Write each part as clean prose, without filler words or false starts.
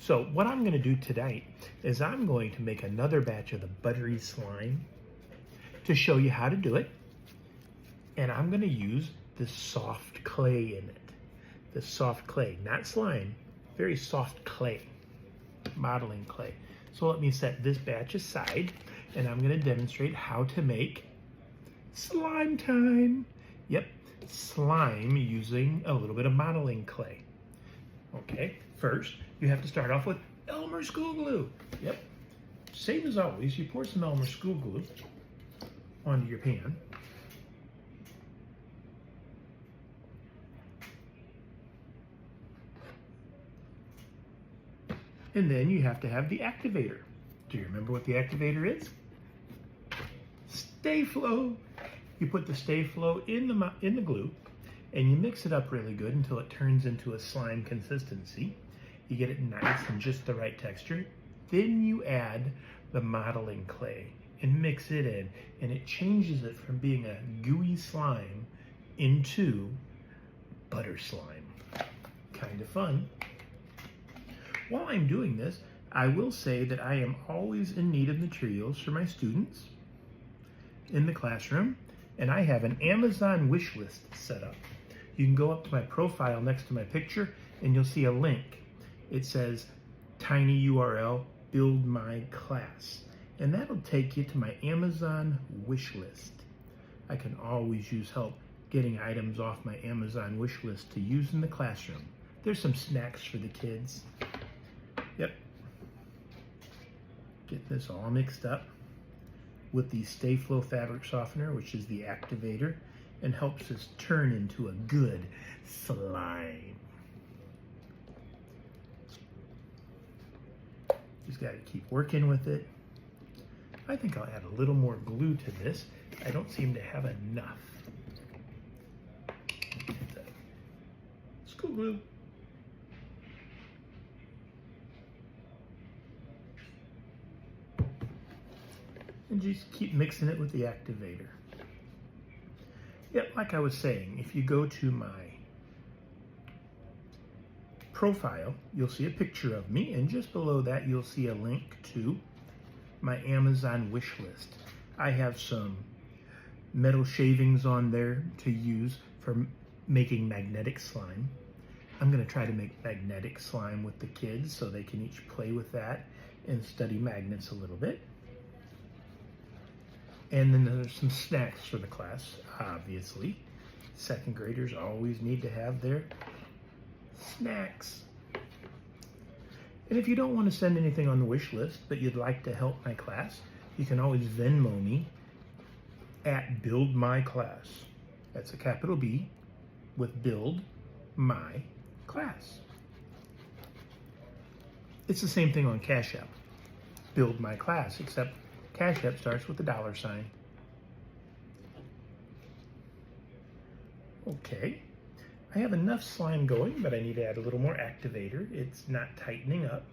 So what I'm going to do tonight is I'm going to make another batch of the buttery slime to show you how to do it. And I'm going to use the soft clay in it. The soft clay, not slime, very soft clay, modeling clay. So let me set this batch aside and I'm going to demonstrate how to make slime time. Yep, slime using a little bit of modeling clay. Okay, first you have to start off with Elmer school glue. Yep, same as always, you pour some Elmer school glue onto your pan. And then you have to have the activator. Do you remember what the activator is? Stay flow. You put the stay flow in the glue and you mix it up really good until it turns into a slime consistency. You get it nice and just the right texture. Then you add the modeling clay and mix it in, and it changes it from being a gooey slime into butter slime. Kind of fun. While I'm doing this, I will say that I am always in need of materials for my students in the classroom, and I have an Amazon wish list set up. You can go up to my profile next to my picture and you'll see a link. It says tiny URL, build my class, and that'll take you to my Amazon wish list. I can always use help getting items off my Amazon wish list to use in the classroom. There's some snacks for the kids. Yep. Get this all mixed up with the Stay Flow fabric softener, which is the activator, and helps us turn into a good slime. Just got to keep working with it. I think I'll add a little more glue to this. I don't seem to have enough. School glue. And just keep mixing it with the activator. Yep, like I was saying, if you go to my profile, you'll see a picture of me, and just below that you'll see a link to my Amazon wish list. I have some metal shavings on there to use for making magnetic slime. I'm going to try to make magnetic slime with the kids so they can each play with that and study magnets a little bit. And then there's some snacks for the class, obviously. Second graders always need to have their snacks. And if you don't want to send anything on the wish list, but you'd like to help my class, you can always Venmo me at Build My Class. That's a capital B with Build My Class. It's the same thing on Cash App. Build My Class, except Cash App starts with a $sign. Okay, I have enough slime going, but I need to add a little more activator. It's not tightening up.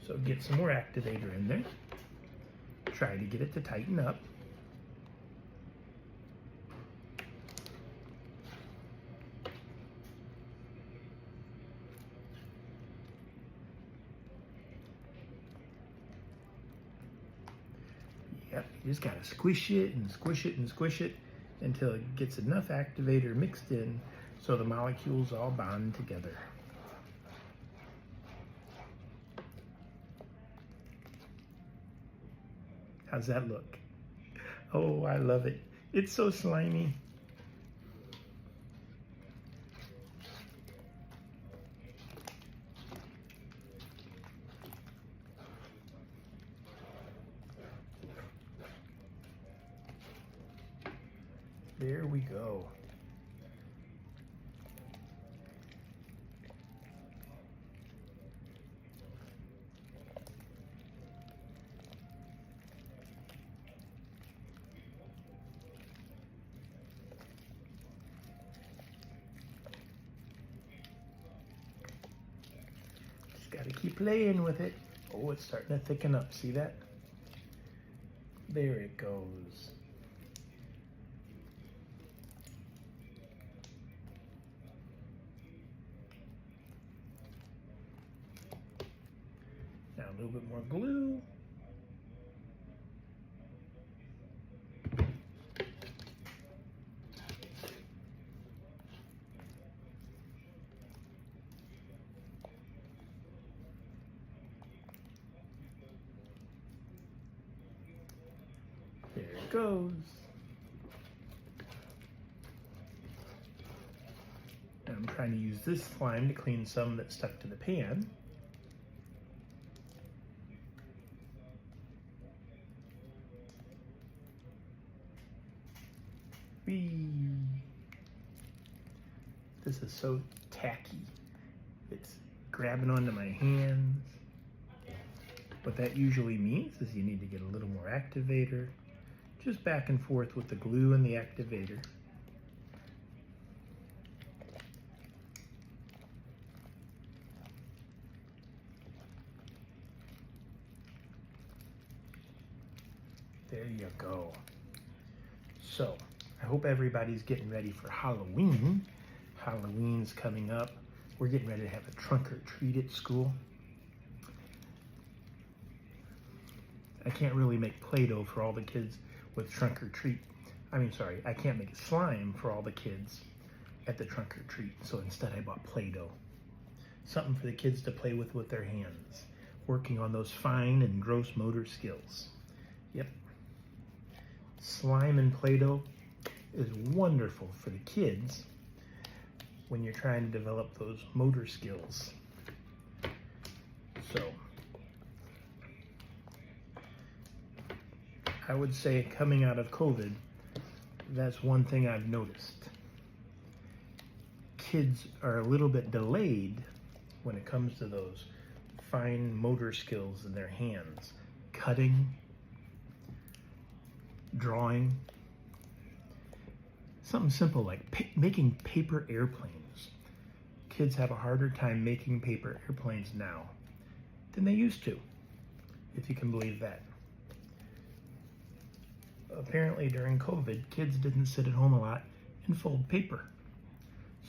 So get some more activator in there. Try to get it to tighten up. Yep, you just gotta squish it and squish it and squish it until it gets enough activator mixed in so the molecules all bond together. How's that look? Oh, I love it. It's so slimy. There we go. Just gotta keep playing with it. Oh, it's starting to thicken up. See that? There it goes. a little bit more glue. There it goes. And I'm trying to use this slime to clean some that stuck to the pan. Whee! This is so tacky. It's grabbing onto my hands. What that usually means is you need to get a little more activator. Just back and forth with the glue and the activator. There you go. So, I hope everybody's getting ready for Halloween. Halloween's coming up. We're getting ready to have a trunk or treat at school. I can't really make Play-Doh for all the kids with trunk or treat. I can't make slime for all the kids at the trunk or treat. So instead I bought Play-Doh. Something for the kids to play with their hands. Working on those fine and gross motor skills. Yep. Slime and Play-Doh is wonderful for the kids when you're trying to develop those motor skills. So, I would say coming out of COVID, that's one thing I've noticed. Kids are a little bit delayed when it comes to those fine motor skills in their hands. Cutting, drawing, something simple like making paper airplanes. Kids have a harder time making paper airplanes now than they used to, if you can believe that. Apparently during COVID, kids didn't sit at home a lot and fold paper.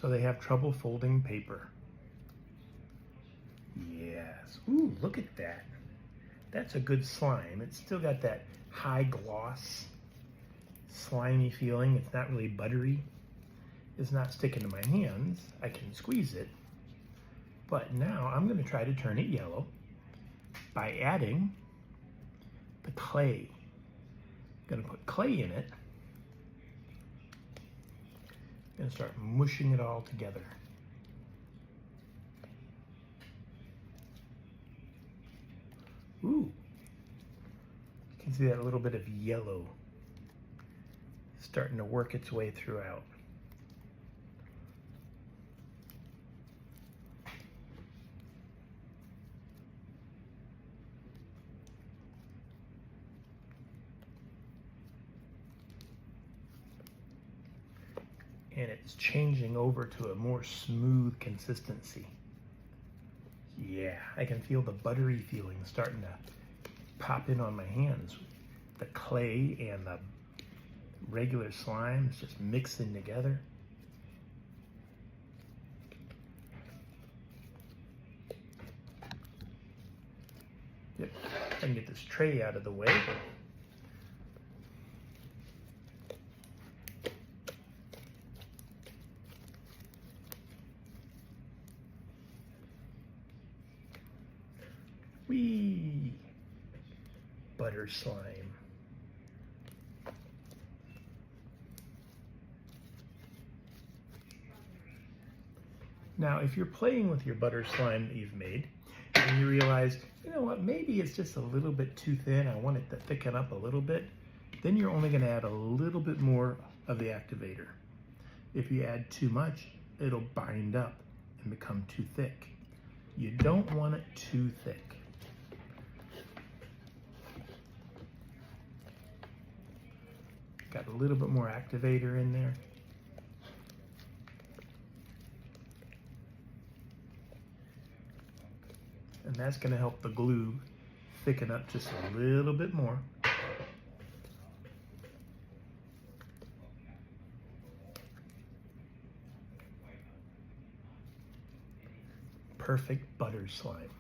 So they have trouble folding paper. Yes. Ooh, look at that. That's a good slime. It's still got that high gloss, slimy feeling. It's not really buttery. It's not sticking to my hands. I can squeeze it. But now I'm going to try to turn it yellow by adding the clay. I'm going to put clay in it. I'm going to start mushing it all together. Ooh. You can see that little bit of yellow starting to work its way throughout. And it's changing over to a more smooth consistency. Yeah, I can feel the buttery feeling starting to pop in on my hands. The clay and the regular slime is just mixing together. Yep, I can get this tray out of the way. Whee! Butter slime. Now, if you're playing with your butter slime that you've made, and you realize, you know what, maybe it's just a little bit too thin, I want it to thicken up a little bit, then you're only going to add a little bit more of the activator. If you add too much, it'll bind up and become too thick. You don't want it too thick. Got a little bit more activator in there. And that's going to help the glue thicken up just a little bit more. Perfect butter slime.